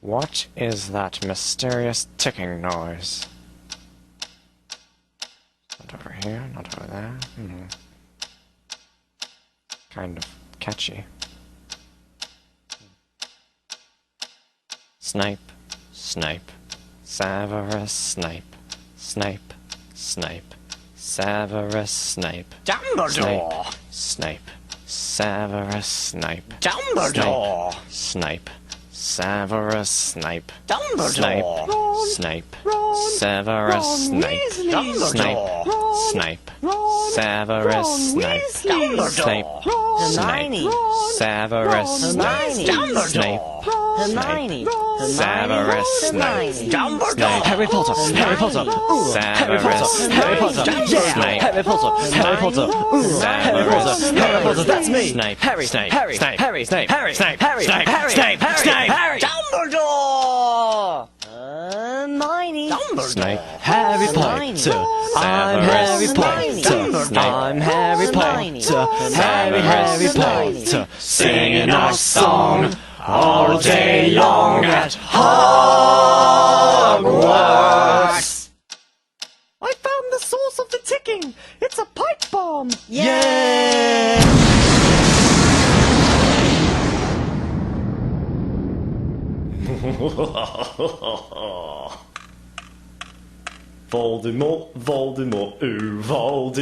What is that mysterious ticking noise? Not over here, not over there. Kind of catchy. Snipe, snipe, Severus Snape, Snape, Snape, Severus Snape, Dumbledore! Snape, Severus Snape, Dumbledore! Snape, Severus Snape, Dumbledore! Snape, Ron, Severus Ron Snape, Weasley. Snape, Ron, Snape, Ron, Severus Ron Snape, Weasley. Snape, Ron, Snape, Ron, Severus Ron Snape, Weasley. Snape, Hermione. Severus Snape, Dumbledore! Harry Potter. Harry Potter. Ooh, Harry Potter. Harry Potter. Yeah. Snape. Harry Potter. Harry Potter. Ooh, Harry Potter. Harry Potter. That's me. Snape, Harry. Snape, Harry. Snape, Harry. Snape, Harry. Snape, Harry. Snape, Harry. Snape, Harry. Snape. Dumbledore! Hermione. Snape, Harry Hermione. Potter. I'm Harry Hermione. Potter. I'm Harry Hermione. Potter. Harry Hermione. Potter. singing our song all day long at Hogwarts. I found the source of the ticking. It's a pipe bomb. Yay! Voldemort, Voldemort, ooh, Voldemort.